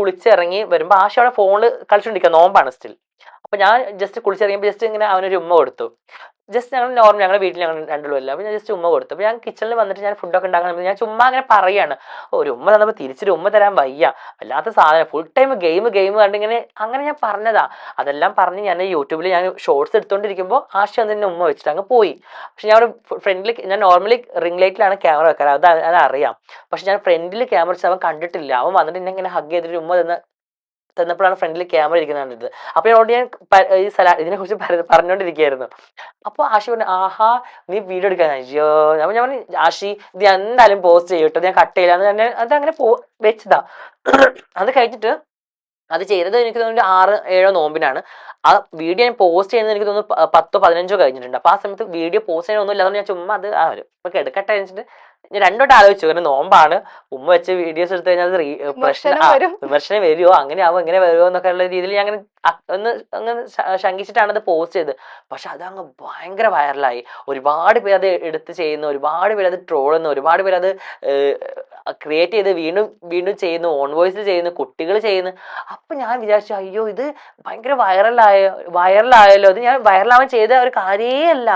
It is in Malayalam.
കുളിച്ചിറങ്ങി വരുമ്പോൾ ആശ അവിടെ ഫോണിൽ കളിച്ചോണ്ടിരിക്കുക, നോമ്പാണ് സ്റ്റിൽ. അപ്പൊ ഞാൻ ജസ്റ്റ് കുളിച്ചിറങ്ങിയപ്പോൾ ജസ്റ്റ് ഇങ്ങനെ അവനൊരു ഉമ്മ കൊടുത്തു. ജസ്റ്റ് ഞങ്ങൾ നോർമൽ, ഞങ്ങളുടെ വീട്ടിൽ ഞങ്ങൾ രണ്ടുപേരും. അപ്പോൾ ഞാൻ ജസ്റ്റ് ഉമ്മ കൊടുത്തു. അപ്പോൾ ഞാൻ കിച്ചണിൽ വന്നിട്ട് ഞാൻ ഫുഡൊക്കെ ഉണ്ടാക്കാൻ ഞാൻ ചുമ്മാ അങ്ങനെ പറയാണ്, ഒരു ഉമ്മ തന്നപ്പോൾ തിരിച്ചൊരു ഉമ്മ തരാൻ വയ്യ, വല്ലാത്ത സാധനം, ഫുൾ ടൈം ഗെയിം കണ്ടിങ്ങനെ, അങ്ങനെ ഞാൻ പറഞ്ഞതാ. അതെല്ലാം പറഞ്ഞ് ഞാൻ യൂട്യൂബിൽ ഞാൻ ഷോർട്സ് എടുത്തുകൊണ്ടിരിക്കുമ്പോൾ ആശ വന്ന് ഉമ്മ വെച്ചിട്ട് അങ്ങ് പോയി. പക്ഷെ ഞാൻ ഫ്രണ്ടിൽ, ഞാൻ നോർമലി റിംഗ് ലൈറ്റിലാണ് ക്യാമറ വെക്കാറ്, അതറിയാം. പക്ഷെ ഞാൻ ഫ്രണ്ടിൽ ക്യാമറ വെച്ച് അവൻ കണ്ടിട്ടില്ല. അവൻ വന്നിട്ട് എന്നെ ഇങ്ങനെ ഹഗ് ചെയ്തിട്ട് ഉമ്മ തന്നപ്പോഴാണ് ഫ്രണ്ടിൽ ക്യാമറ ഇരിക്കുന്നത് കണ്ടത്. അപ്പോൾ ഞാൻ ഈ ഇതിനെ കുറിച്ച് പറഞ്ഞുകൊണ്ടിരിക്കുകയായിരുന്നു. അപ്പോൾ ആഷി പറഞ്ഞു, ആഹാ നീ വീഡിയോ എടുക്കാൻ. അയ്യോ, അപ്പോൾ ഞാൻ പറഞ്ഞു, ആഷി ഇത് എന്തായാലും പോസ്റ്റ് ചെയ്യട്ടോ, ഞാൻ കട്ട് ചെയ്യില്ല എന്ന്. അതങ്ങനെ വെച്ചതാ. അത് കഴിഞ്ഞിട്ട് അത് ചെയ്തത് എനിക്ക് തോന്നുന്നു 6-7 നോമ്പിനാണ്. ആ വീഡിയോ ഞാൻ പോസ്റ്റ് ചെയ്യുന്നത് എനിക്ക് തോന്നുന്നു 10-15 കഴിഞ്ഞിട്ടുണ്ട്. അപ്പോൾ ആ സമയത്ത് വീഡിയോ പോസ്റ്റ് ചെയ്യാനൊന്നും ഇല്ലാതെ ഞാൻ ചുമ്മാ അത് ഇപ്പൊ എടുക്കട്ടെ വെച്ചിട്ട് ഞാൻ രണ്ടോട്ട് ആലോചിച്ചു. കാരണം നോമ്പാണ്, ഉമ്മ വെച്ച് വീഡിയോസ് എടുത്തു കഴിഞ്ഞാൽ അത് വിമർശനം വരുമോ, അങ്ങനെ ആവും, എങ്ങനെ വരുമോ എന്നൊക്കെ ഉള്ള രീതിയിൽ ഞാൻ അങ്ങനെ ശങ്കിച്ചിട്ടാണ് അത് പോസ്റ്റ് ചെയ്തത്. പക്ഷെ അതങ്ങ് ഭയങ്കര വൈറലായി. ഒരുപാട് പേര് അത് എടുത്ത് ചെയ്യുന്നു, ഒരുപാട് പേര് അത് ട്രോളുന്നു, ഒരുപാട് പേര് അത് ക്രിയേറ്റ് ചെയ്ത് വീണ്ടും വീണ്ടും ചെയ്യുന്നു, ഓൺ വോയിസിൽ ചെയ്യുന്നു, കുട്ടികൾ ചെയ്യുന്നു. അപ്പൊ ഞാൻ വിചാരിച്ചു, അയ്യോ ഇത് ഭയങ്കര വൈറലായല്ലോ, ഇത് ഞാൻ വൈറലാവാൻ ചെയ്ത ഒരു കാര്യമേ അല്ല.